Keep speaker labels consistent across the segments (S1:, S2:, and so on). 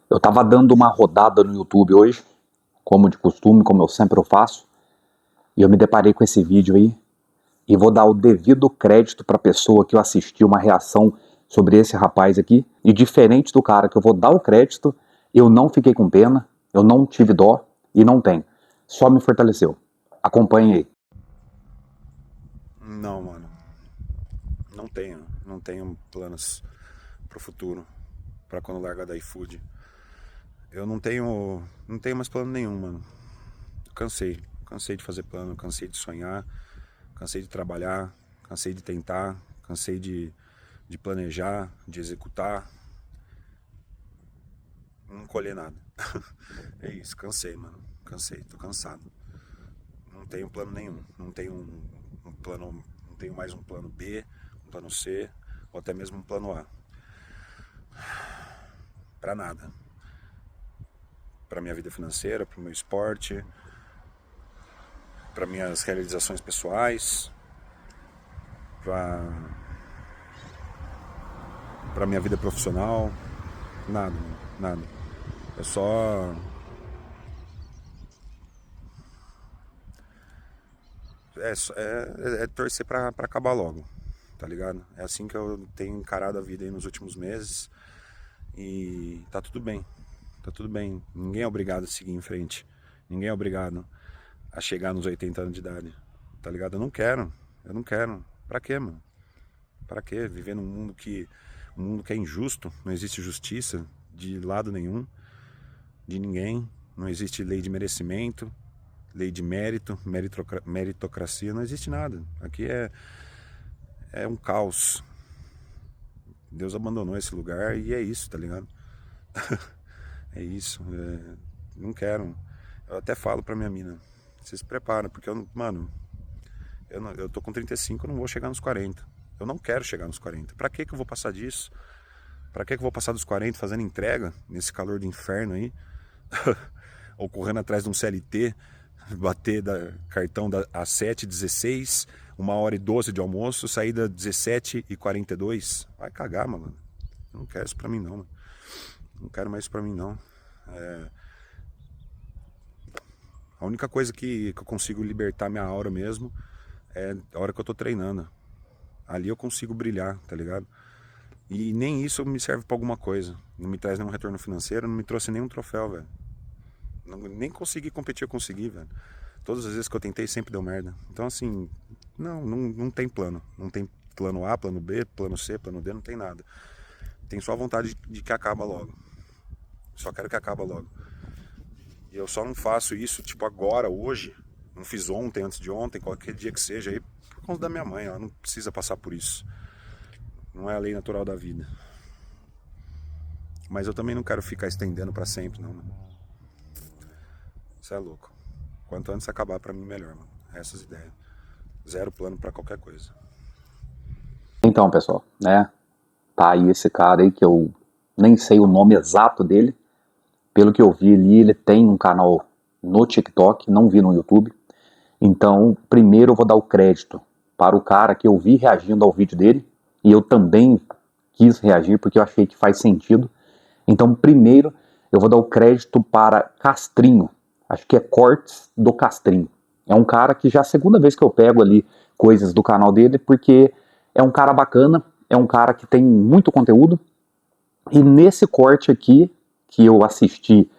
S1: Eu estava dando uma rodada no YouTube hoje, como de costume, como eu sempre faço, e eu me deparei com esse vídeo aí, e vou dar o devido crédito para a pessoa que eu assisti uma reação sobre esse rapaz aqui, e diferente do cara que eu vou dar o crédito, eu não fiquei com pena, eu não tive dó, e não tem. Só me fortaleceu. Acompanhe aí.
S2: Não, mano. Não tenho planos pro futuro, pra quando largar da iFood. Eu não tenho mais plano nenhum, mano. Cansei de fazer plano, cansei de sonhar, cansei de trabalhar, cansei de tentar, cansei de planejar, de executar. Não colher nada. É isso, cansei, mano. Cansei, tô cansado. Não tenho plano nenhum. Não tenho um plano, não tenho mais um plano B, um plano C, ou até mesmo um plano A. Pra nada. Pra minha vida financeira, pro meu esporte, pra minhas realizações pessoais, pra minha vida profissional. Nada, nada. É só... É torcer pra acabar logo, tá ligado? É assim que eu tenho encarado a vida aí nos últimos meses. E tá tudo bem. Tá tudo bem. Ninguém é obrigado a seguir em frente. Ninguém é obrigado a chegar nos 80 anos de idade. Tá ligado? Eu não quero. Pra quê, mano? Pra quê? Viver num mundo que é injusto. Não existe justiça de lado nenhum. De ninguém. Não existe lei de merecimento. Lei de mérito. Meritocracia. Não existe nada. Aqui é um caos. Deus abandonou esse lugar e é isso, tá ligado? É isso. Não quero. Eu até falo pra minha mina, você se prepara, porque eu tô com 35, eu não vou chegar nos 40. Eu não quero chegar nos 40. Pra que eu vou passar disso? Pra que eu vou passar dos 40 fazendo entrega, nesse calor do inferno aí? Ou correndo atrás de um CLT, bater cartão às 7h16, 1h12 de almoço, saída 17h42. Vai cagar, mano. Eu não quero isso pra mim, não, mano. Não quero mais isso pra mim, não. A única coisa que eu consigo libertar minha aura mesmo é a hora que eu tô treinando. Ali eu consigo brilhar, tá ligado? E nem isso me serve pra alguma coisa. Não me traz nenhum retorno financeiro, não me trouxe nenhum troféu, velho. Nem consegui competir, eu consegui, velho. Todas as vezes que eu tentei, sempre deu merda. Então, assim, não tem plano. Não tem plano A, plano B, plano C, plano D, não tem nada. Tem só a vontade de que acaba logo. Só quero que acaba logo. E eu só não faço isso, tipo, agora, hoje. Não fiz ontem, antes de ontem, qualquer dia que seja aí, por conta da minha mãe. Ela não precisa passar por isso. Não é a lei natural da vida. Mas eu também não quero ficar estendendo pra sempre, não, mano. Isso é louco. Quanto antes acabar, pra mim, melhor, mano. Essas ideias. Zero plano pra qualquer coisa.
S1: Então, pessoal, né? Tá aí esse cara aí que eu nem sei o nome exato dele. Pelo que eu vi ali, ele tem um canal no TikTok, não vi no YouTube. Então, primeiro eu vou dar o crédito para o cara que eu vi reagindo ao vídeo dele. E eu também quis reagir porque eu achei que faz sentido. Então, primeiro eu vou dar o crédito para Castrinho. Acho que é Cortes do Castrinho. É um cara que já é a segunda vez que eu pego ali coisas do canal dele, porque é um cara bacana, é um cara que tem muito conteúdo. E nesse corte aqui, que eu assisti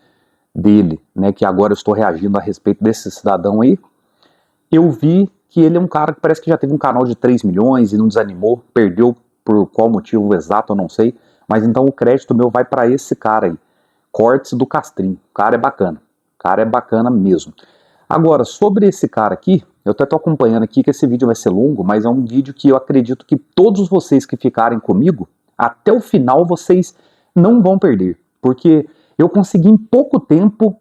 S1: dele, né, que agora eu estou reagindo a respeito desse cidadão aí, eu vi que ele é um cara que parece que já teve um canal de 3 milhões e não desanimou, perdeu por qual motivo exato eu não sei, mas então o crédito meu vai para esse cara aí, Cortes do Castrinho. O cara é bacana mesmo. Agora, sobre esse cara aqui, eu até tô acompanhando aqui que esse vídeo vai ser longo, mas é um vídeo que eu acredito que todos vocês que ficarem comigo, até o final vocês não vão perder, porque eu consegui em pouco tempo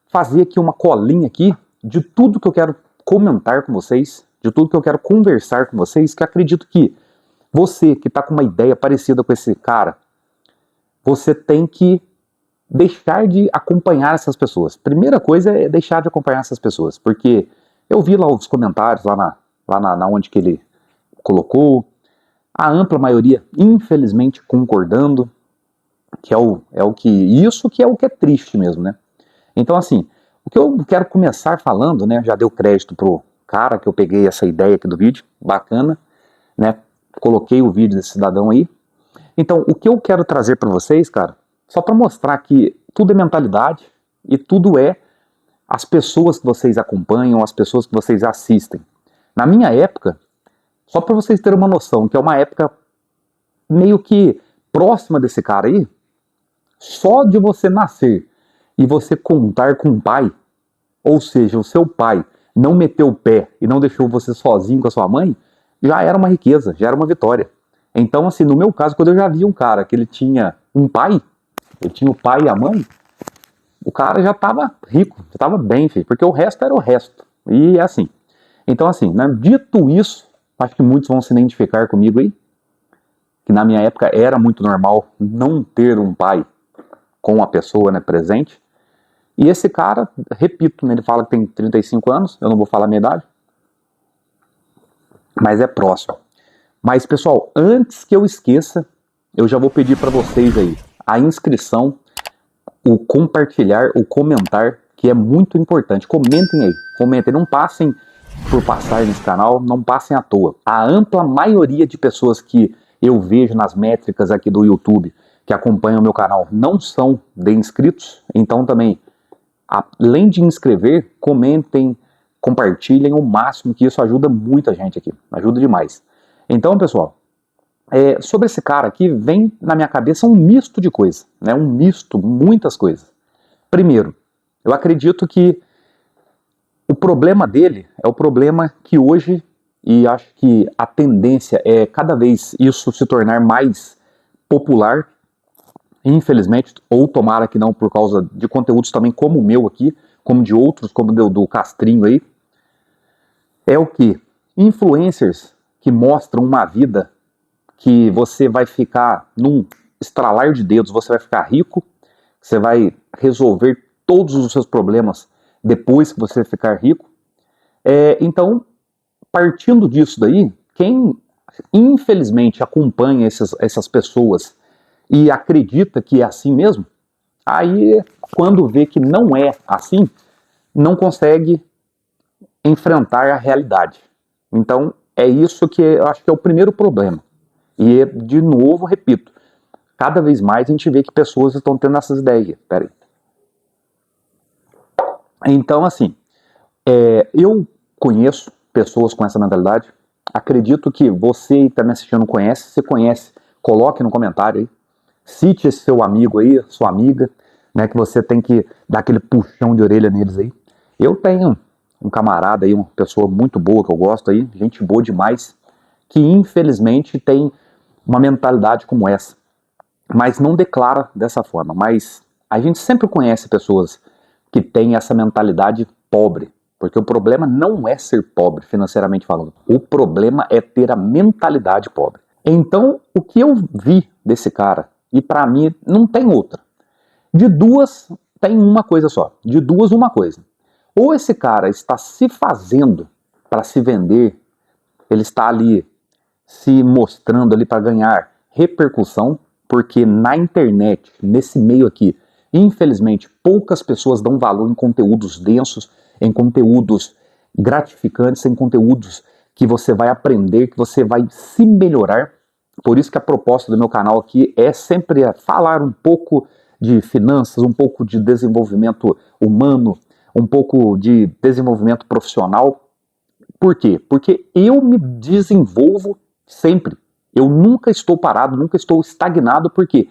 S1: fazer aqui uma colinha aqui de tudo que eu quero comentar com vocês, de tudo que eu quero conversar com vocês, que acredito que você que está com uma ideia parecida com esse cara, você tem que deixar de acompanhar essas pessoas. Primeira coisa é deixar de acompanhar essas pessoas, porque eu vi lá os comentários, lá na onde que ele colocou, a ampla maioria, infelizmente, concordando, Que isso que é o que é triste mesmo, né? Então, assim, o que eu quero começar falando, né? Já deu crédito pro cara que eu peguei essa ideia aqui do vídeo, bacana, né? Coloquei o vídeo desse cidadão aí. Então, o que eu quero trazer para vocês, cara, só para mostrar que tudo é mentalidade e tudo é as pessoas que vocês acompanham, as pessoas que vocês assistem. Na minha época, só para vocês terem uma noção, que é uma época meio que próxima desse cara aí, só de você nascer e você contar com o pai, ou seja, o seu pai não meteu o pé e não deixou você sozinho com a sua mãe, já era uma riqueza, já era uma vitória. Então, assim, no meu caso, quando eu já vi um cara que ele tinha um pai, ele tinha o pai e a mãe, o cara já estava rico, já estava bem, filho, porque o resto era o resto. E é assim. Então, assim, né, dito isso, acho que muitos vão se identificar comigo aí, que na minha época era muito normal não ter um pai com a pessoa, né, presente. E esse cara, repito, né, ele fala que tem 35 anos, eu não vou falar a minha idade, mas é próximo. Mas, pessoal, antes que eu esqueça, eu já vou pedir para vocês aí a inscrição, o compartilhar, o comentar, que é muito importante. Comentem aí, comentem, não passem por passar nesse canal, não passem à toa. A ampla maioria de pessoas que eu vejo nas métricas aqui do YouTube, que acompanham o meu canal, não são de inscritos, então também, além de inscrever, comentem, compartilhem o máximo, que isso ajuda muita gente aqui, ajuda demais. Então, pessoal, sobre esse cara aqui, vem na minha cabeça um misto de coisas, né? Um misto, muitas coisas. Primeiro, eu acredito que o problema dele é o problema que hoje, e acho que a tendência é cada vez isso se tornar mais popular, infelizmente, ou tomara que não, por causa de conteúdos também como o meu aqui, como de outros, como do Castrinho aí, é o que? Influencers que mostram uma vida que você vai ficar num estralar de dedos, você vai ficar rico, você vai resolver todos os seus problemas depois que você ficar rico. Então, partindo disso daí, quem infelizmente acompanha essas pessoas e acredita que é assim mesmo, aí quando vê que não é assim, não consegue enfrentar a realidade. Então, é isso que eu acho que é o primeiro problema. E, de novo, repito, cada vez mais a gente vê que pessoas estão tendo essas ideias. Peraí. Então, assim, eu conheço pessoas com essa mentalidade. Acredito que você que está me assistindo conhece. Se conhece, coloque no comentário aí. Cite esse seu amigo aí, sua amiga, né, que você tem que dar aquele puxão de orelha neles aí. Eu tenho um camarada aí, uma pessoa muito boa que eu gosto aí, gente boa demais, que infelizmente tem uma mentalidade como essa, mas não declara dessa forma. Mas a gente sempre conhece pessoas que têm essa mentalidade pobre, porque o problema não é ser pobre, financeiramente falando. O problema é ter a mentalidade pobre. Então, o que eu vi desse cara, e para mim não tem outra, de duas tem uma coisa só, de duas uma coisa. Ou esse cara está se fazendo para se vender, ele está ali se mostrando ali para ganhar repercussão, porque na internet, nesse meio aqui, infelizmente, poucas pessoas dão valor em conteúdos densos, em conteúdos gratificantes, em conteúdos que você vai aprender, que você vai se melhorar. Por isso que a proposta do meu canal aqui é sempre falar um pouco de finanças, um pouco de desenvolvimento humano, um pouco de desenvolvimento profissional. Por quê? Porque eu me desenvolvo sempre. Eu nunca estou parado, nunca estou estagnado, porque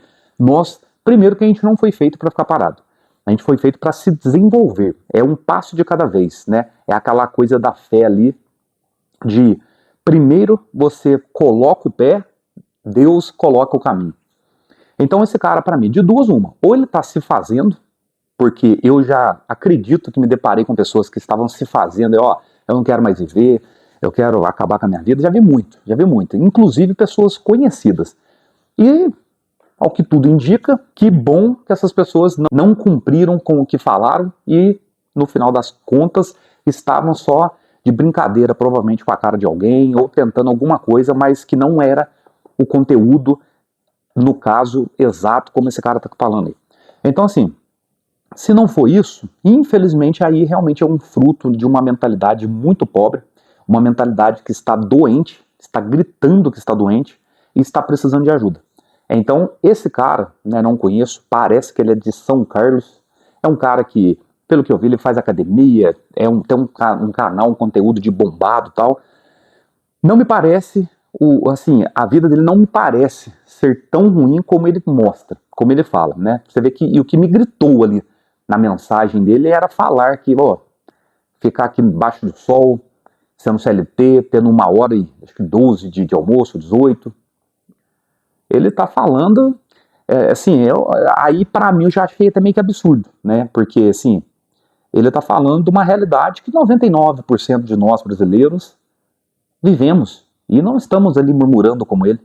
S1: primeiro que a gente não foi feito para ficar parado. A gente foi feito para se desenvolver. É um passo de cada vez, né? É aquela coisa da fé ali, de primeiro você coloca o pé, Deus coloca o caminho. Então esse cara, para mim, de duas uma. Ou ele está se fazendo, porque eu já acredito que me deparei com pessoas que estavam se fazendo, eu não quero mais viver, eu quero acabar com a minha vida. Já vi muito. Inclusive pessoas conhecidas. E, ao que tudo indica, que bom que essas pessoas não cumpriram com o que falaram e, no final das contas, estavam só de brincadeira, provavelmente com a cara de alguém, ou tentando alguma coisa, mas que não era o conteúdo no caso exato como esse cara está falando aí. Então, assim, se não for isso, infelizmente aí realmente é um fruto de uma mentalidade muito pobre, uma mentalidade que está doente, está gritando que está doente e está precisando de ajuda. Então, esse cara, né, não conheço, parece que ele é de São Carlos, é um cara que, pelo que eu vi, ele faz academia, tem um canal, um conteúdo de bombado e tal. Não me parece, assim, a vida dele não me parece ser tão ruim como ele mostra, como ele fala, né? Você vê que, e o que me gritou ali na mensagem dele era falar que, ó, ficar aqui embaixo do sol, sendo CLT, tendo 1 hora e acho que 12 de almoço, 18. Ele tá falando, assim, aí pra mim eu já achei até meio que absurdo, né? Porque, assim, ele tá falando de uma realidade que 99% de nós brasileiros vivemos e não estamos ali murmurando como ele.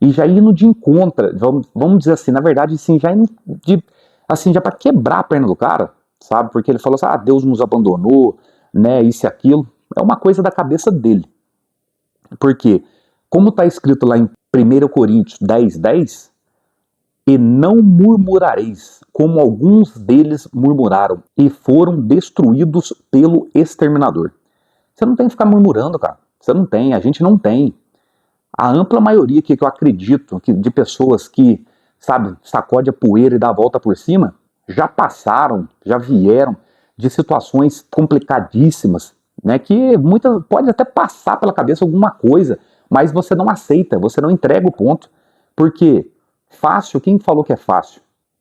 S1: E já indo de encontro, vamos dizer assim, na verdade, assim, já indo de, assim, já para quebrar a perna do cara, sabe? Porque ele falou assim, ah, Deus nos abandonou, né, isso e aquilo. É uma coisa da cabeça dele. Porque, como está escrito lá em 1 Coríntios 10:10, e não murmurareis, como alguns deles murmuraram, e foram destruídos pelo exterminador. Você não tem que ficar murmurando, cara. Você não tem, a gente não tem. A ampla maioria que eu acredito de pessoas que, sabe, sacode a poeira e dá a volta por cima, já passaram, já vieram de situações complicadíssimas, né, que muitas pode até passar pela cabeça alguma coisa, mas você não aceita, você não entrega o ponto, porque fácil, quem falou que é fácil?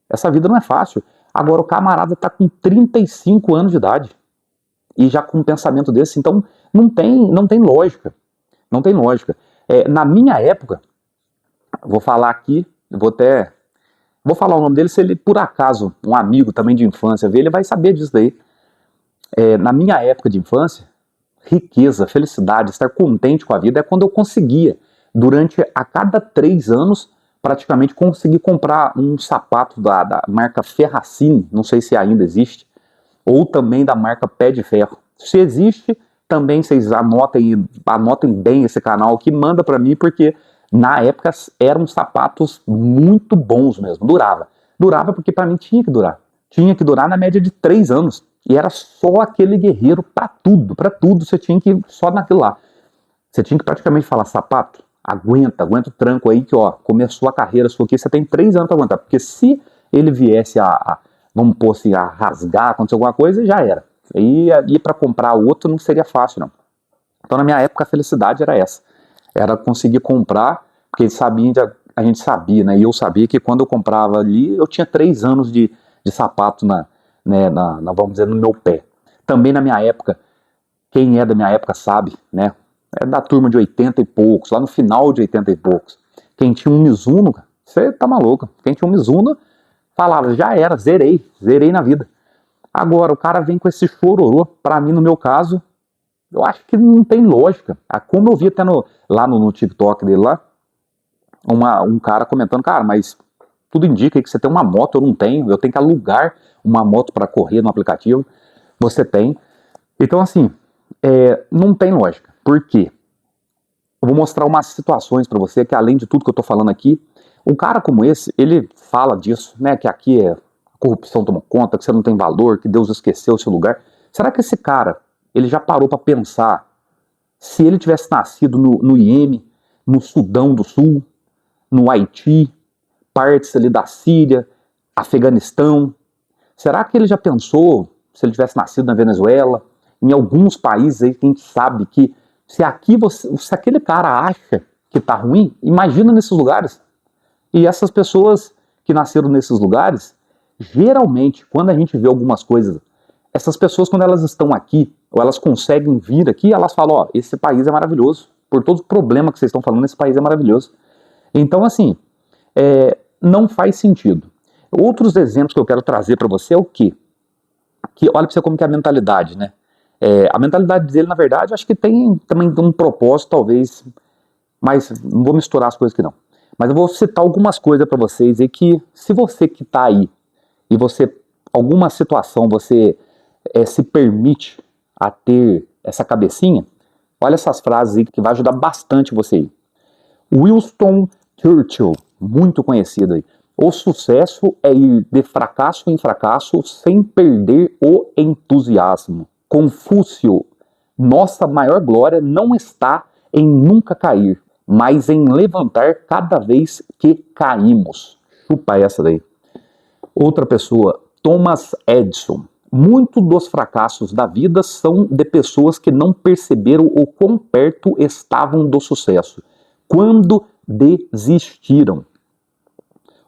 S1: Essa vida não é fácil. Agora o camarada está com 35 anos de idade e já com um pensamento desse, então não tem lógica, não tem lógica. Na minha época, vou falar aqui, vou falar o nome dele, se ele por acaso, um amigo também de infância ver, ele vai saber disso daí. Na minha época de infância, riqueza, felicidade, estar contente com a vida é quando eu conseguia, durante a cada 3 anos, praticamente conseguir comprar um sapato da marca Ferracini, não sei se ainda existe, ou também da marca Pé de Ferro. Se existe, também vocês anotem bem esse canal aqui, manda para mim, porque na época eram sapatos muito bons mesmo, durava porque para mim tinha que durar na média de 3 anos, e era só aquele guerreiro para tudo, você tinha que ir só naquilo lá, você tinha que praticamente falar, sapato, aguenta o tranco aí que, ó, começou a carreira sua aqui, você tem 3 anos para aguentar, porque se ele viesse vamos pôr assim, a rasgar, acontecer alguma coisa, já era. E ir para comprar outro não seria fácil, não. Então, na minha época, a felicidade era essa. Era conseguir comprar, porque a gente sabia, né? E eu sabia que quando eu comprava ali, eu tinha 3 anos de sapato vamos dizer, no meu pé. Também na minha época, quem é da minha época sabe, né? É da turma de 80 e poucos, lá no final de 80 e poucos. Quem tinha um Mizuno, você tá maluco. Quem tinha um Mizuno, falava, já era, zerei na vida. Agora, o cara vem com esse chororô, pra mim, no meu caso, eu acho que não tem lógica. Como eu vi até lá no TikTok dele lá, um cara comentando, cara, mas tudo indica que você tem uma moto, eu não tenho, eu tenho que alugar uma moto para correr no aplicativo, você tem. Então, assim, não tem lógica. Por quê? Eu vou mostrar umas situações para você que, além de tudo que eu tô falando aqui, um cara como esse, ele fala disso, né, que aqui a corrupção tomou conta, que você não tem valor, que Deus esqueceu o seu lugar. Será que esse cara, ele já parou para pensar se ele tivesse nascido no Iêmen, no Sudão do Sul, no Haiti, partes ali da Síria, Afeganistão? Será que ele já pensou se ele tivesse nascido na Venezuela, em alguns países aí que a gente sabe que se aquele cara acha que tá ruim, imagina nesses lugares. E essas pessoas que nasceram nesses lugares, geralmente, quando a gente vê algumas coisas, essas pessoas, quando elas estão aqui, ou elas conseguem vir aqui, elas falam, ó, esse país é maravilhoso, por todo o problema que vocês estão falando, esse país é maravilhoso. Então, assim, não faz sentido. Outros exemplos que eu quero trazer para você é o quê? Que olha para você como que é a mentalidade, né? A mentalidade dele, na verdade, acho que tem também um propósito, talvez, mas não vou misturar as coisas aqui não. Mas eu vou citar algumas coisas para vocês aí que, se você que está aí e você, alguma situação, você se permite a ter essa cabecinha, olha essas frases aí que vai ajudar bastante você aí. Winston Churchill, muito conhecido aí. O sucesso é ir de fracasso em fracasso sem perder o entusiasmo. Confúcio, nossa maior glória não está em nunca cair, mas em levantar cada vez que caímos. Chupa essa daí. Outra pessoa, Thomas Edison. Muitos dos fracassos da vida são de pessoas que não perceberam o quão perto estavam do sucesso, quando desistiram.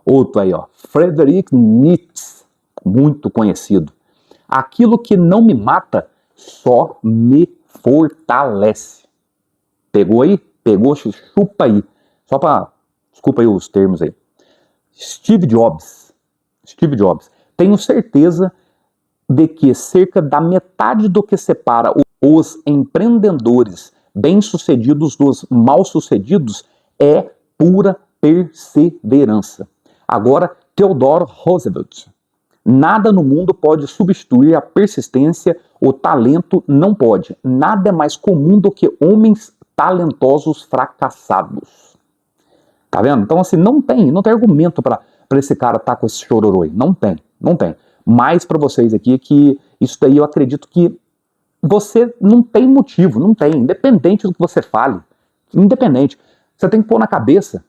S1: Outro aí, ó, Friedrich Nietzsche, muito conhecido. Aquilo que não me mata só me fortalece. Pegou aí? Pegou, chupa aí. Só para, desculpa aí os termos aí. Steve Jobs. Tenho certeza de que cerca da metade do que separa os empreendedores bem-sucedidos dos mal-sucedidos é pura perseverança. Agora, Theodore Roosevelt. Nada no mundo pode substituir a persistência, o talento não pode. Nada é mais comum do que homens talentosos fracassados. Tá vendo? Então, assim, não tem argumento para esse cara estar com esse chororô aí. Não tem. Mais para vocês aqui que isso daí eu acredito que você não tem motivo, não tem. Independente do que você fale. Independente. Você tem que pôr na cabeça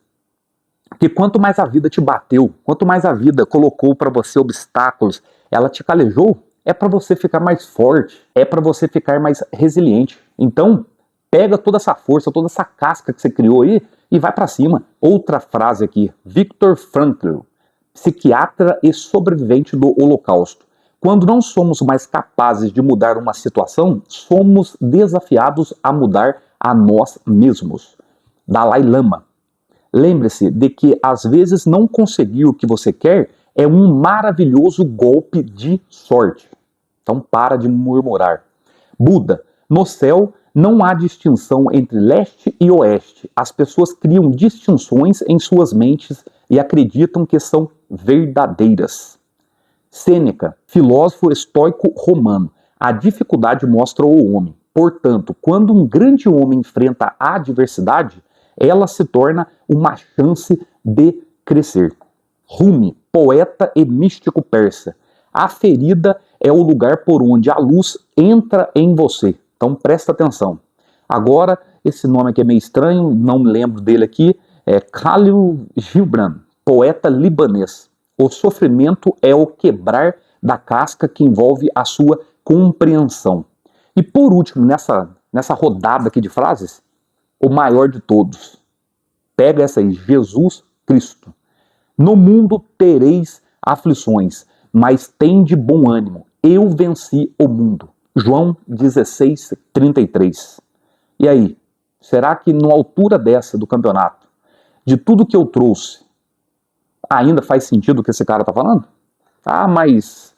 S1: que quanto mais a vida te bateu, quanto mais a vida colocou para você obstáculos, ela te calejou, é para você ficar mais forte, é para você ficar mais resiliente. Então, pega toda essa força, toda essa casca que você criou aí e vai para cima. Outra frase aqui, Viktor Frankl, psiquiatra e sobrevivente do Holocausto. Quando não somos mais capazes de mudar uma situação, somos desafiados a mudar a nós mesmos. Dalai Lama. Lembre-se de que às vezes não conseguir o que você quer é um maravilhoso golpe de sorte. Então para de murmurar. Buda. No céu não há distinção entre leste e oeste. As pessoas criam distinções em suas mentes e acreditam que são verdadeiras. Sêneca, filósofo estoico romano. A dificuldade mostra o homem. Portanto, quando um grande homem enfrenta a adversidade, ela se torna uma chance de crescer. Rumi, poeta e místico persa. A ferida é o lugar por onde a luz entra em você. Então presta atenção. Agora, esse nome aqui é meio estranho, não me lembro dele aqui, é Khalil Gibran, poeta libanês. O sofrimento é o quebrar da casca que envolve a sua compreensão. E por último, nessa rodada aqui de frases, o maior de todos. Pega essa aí, Jesus Cristo. No mundo tereis aflições, mas tende bom ânimo. Eu venci o mundo. João 16:33. E aí, será que na altura dessa do campeonato, de tudo que eu trouxe, ainda faz sentido o que esse cara está falando? Ah, mas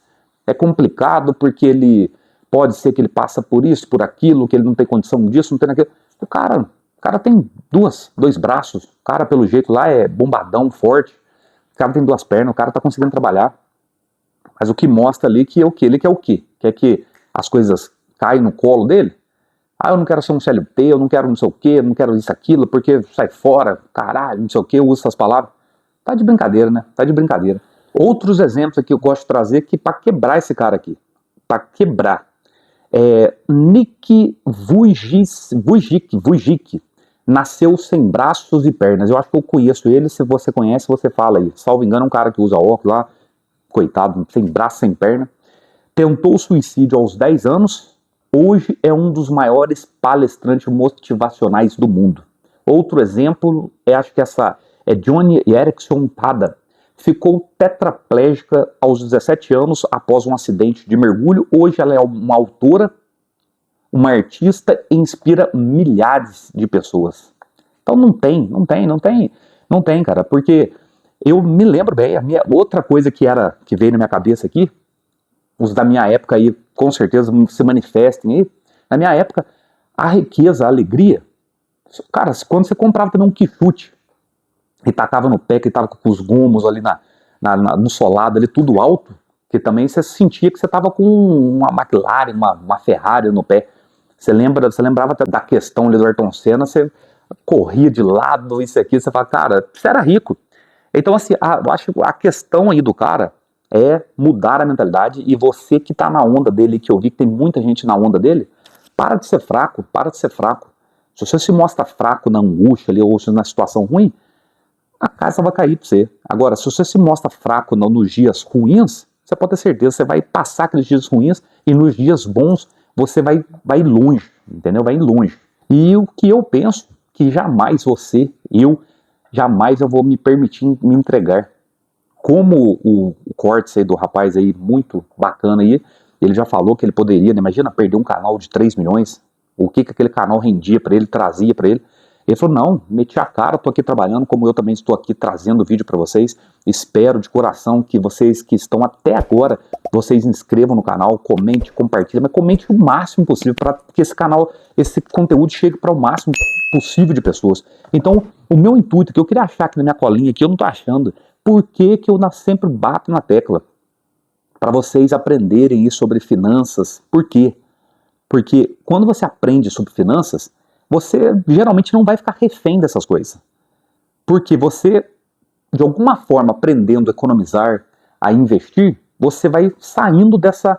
S1: é complicado porque ele pode ser que ele passa por isso, por aquilo, que ele não tem condição disso, não tem aquilo. O cara tem dois braços, o cara pelo jeito lá é bombadão, forte, o cara tem duas pernas, o cara está conseguindo trabalhar. Mas o que mostra ali que é o que? Ele quer o quê? Quer que as coisas caem no colo dele? Ah, eu não quero ser um CLT, eu não quero não sei o quê, eu não quero isso, aquilo, porque sai fora, caralho, não sei o quê, eu uso essas palavras. Tá de brincadeira, né? Tá de brincadeira. Outros exemplos aqui eu gosto de trazer que para quebrar esse cara aqui, para quebrar. Nick Vujicic nasceu sem braços e pernas. Eu acho que eu conheço ele, se você conhece, você fala aí. Salvo engano, é um cara que usa óculos lá, coitado, sem braço, sem perna. Tentou suicídio aos 10 anos, hoje é um dos maiores palestrantes motivacionais do mundo. Outro exemplo, acho que essa é Joni Eareckson Tada. Ficou tetraplégica aos 17 anos após um acidente de mergulho. Hoje ela é uma autora, uma artista e inspira milhares de pessoas. Então não tem, cara, porque eu me lembro bem, a minha outra coisa que veio na minha cabeça aqui, os da minha época aí, com certeza se manifestem aí, na minha época, a riqueza, a alegria, cara, quando você comprava também um quitute e tacava no pé, que tava com os gomos ali no solado, ali tudo alto, que também você sentia que você tava com uma McLaren, uma Ferrari no pé. Você lembrava da questão ali do Ayrton Senna, você corria de lado, isso aqui, você fala, cara, você era rico. Então, assim, eu acho que a questão aí do cara é mudar a mentalidade, e você que tá na onda dele, que eu vi que tem muita gente na onda dele, para de ser fraco, para de ser fraco. Se você se mostra fraco na angústia ali, ou na situação ruim, a casa vai cair pra você. Agora, se você se mostra fraco nos dias ruins, você pode ter certeza, você vai passar aqueles dias ruins, e nos dias bons você vai longe, entendeu? Vai longe. E o que eu penso, que jamais jamais eu vou me permitir me entregar. Como o corte aí do rapaz aí, muito bacana aí, ele já falou que ele poderia, né, imagina perder um canal de 3 milhões, o que aquele canal rendia para ele, trazia para ele. Ele falou, não, meti a cara, tô aqui trabalhando, como eu também estou aqui trazendo vídeo para vocês. Espero de coração que vocês que estão até agora, vocês inscrevam no canal, comente, compartilhe, mas comente o máximo possível para que esse canal, esse conteúdo chegue para o máximo possível de pessoas. Então, o meu intuito, que eu queria achar aqui na minha colinha, que eu não tô achando, por que eu sempre bato na tecla? Para vocês aprenderem isso sobre finanças. Por quê? Porque quando você aprende sobre finanças, você geralmente não vai ficar refém dessas coisas. Porque você, de alguma forma, aprendendo a economizar, a investir, você vai saindo dessa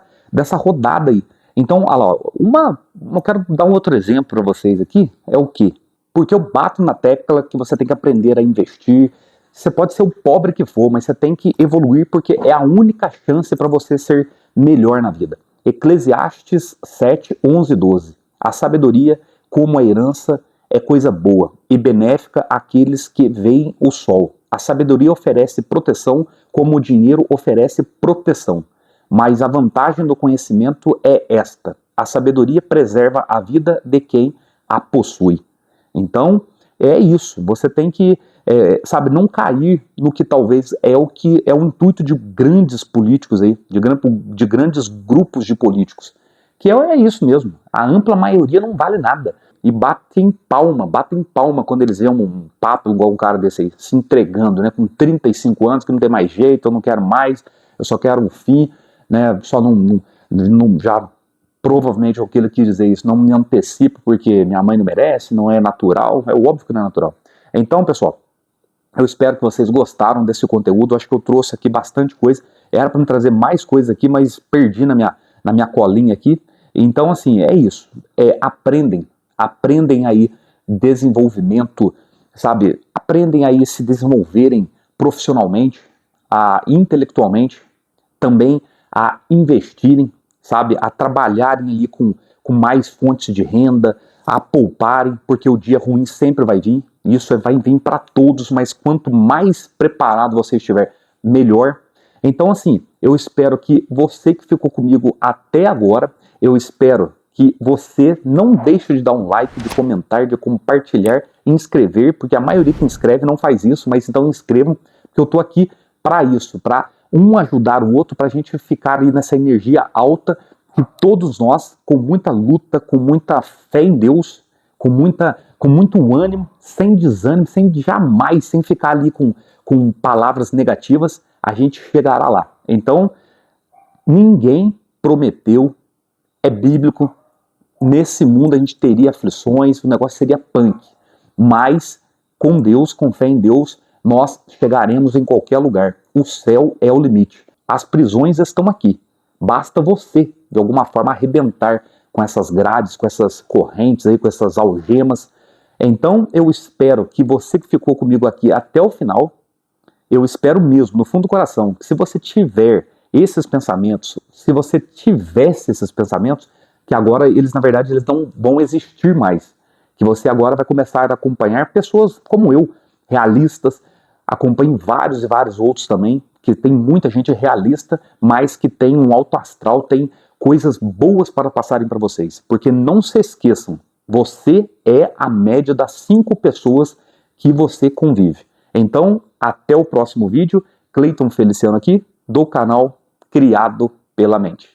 S1: rodada aí. Então, olha lá, eu quero dar um outro exemplo para vocês aqui, é o quê? Porque eu bato na tecla que você tem que aprender a investir. Você pode ser o pobre que for, mas você tem que evoluir, porque é a única chance para você ser melhor na vida. Eclesiastes 7, 11 e 12. A sabedoria, como a herança, é coisa boa e benéfica àqueles que veem o sol. A sabedoria oferece proteção, como o dinheiro oferece proteção. Mas a vantagem do conhecimento é esta: a sabedoria preserva a vida de quem a possui. Então, é isso. Você tem que, não cair no que talvez é o intuito de grandes políticos aí, de grandes grupos de políticos. Que é isso mesmo. A ampla maioria não vale nada. E batem palma quando eles veem um papo igual um cara desse aí, se entregando, né, com 35 anos, que não tem mais jeito, eu não quero mais, eu só quero um fim, né, só já provavelmente o que ele quis dizer isso, não me antecipo porque minha mãe não merece, não é natural, é óbvio que não é natural. Então, pessoal, eu espero que vocês gostaram desse conteúdo, acho que eu trouxe aqui bastante coisa, era para me trazer mais coisas aqui, mas perdi na minha colinha aqui. Então, assim, é isso, aprendem aí desenvolvimento, sabe, aprendem aí se desenvolverem profissionalmente, intelectualmente, também a investirem, sabe, a trabalharem ali com mais fontes de renda, a pouparem, porque o dia ruim sempre vai vir, isso vai vir para todos, mas quanto mais preparado você estiver, melhor. Então, assim, eu espero que você que ficou comigo até agora, eu espero que você não deixe de dar um like, de comentar, de compartilhar, inscrever, porque a maioria que inscreve não faz isso, mas então inscrevam, porque eu estou aqui para isso, para um ajudar o outro, para a gente ficar aí nessa energia alta, que todos nós, com muita luta, com muita fé em Deus, com muito ânimo, sem desânimo, sem ficar ali com palavras negativas, a gente chegará lá. Então, ninguém prometeu, é bíblico, nesse mundo a gente teria aflições, o negócio seria punk, mas com Deus, com fé em Deus, nós chegaremos em qualquer lugar. O céu é o limite. As prisões estão aqui. Basta você, de alguma forma, arrebentar com essas grades, com essas correntes, aí, com essas algemas. Então, eu espero que você que ficou comigo aqui até o final, eu espero mesmo, no fundo do coração, que se você tiver esses pensamentos, se você tivesse esses pensamentos, que agora eles, na verdade, eles não vão existir mais. Que você agora vai começar a acompanhar pessoas como eu, realistas, acompanhe vários e vários outros também, que tem muita gente realista, mas que tem um alto astral, tem coisas boas para passarem para vocês. Porque não se esqueçam, você é a média das 5 pessoas que você convive. Então, até o próximo vídeo. Cleiton Feliciano aqui, do canal Criado pela Mente.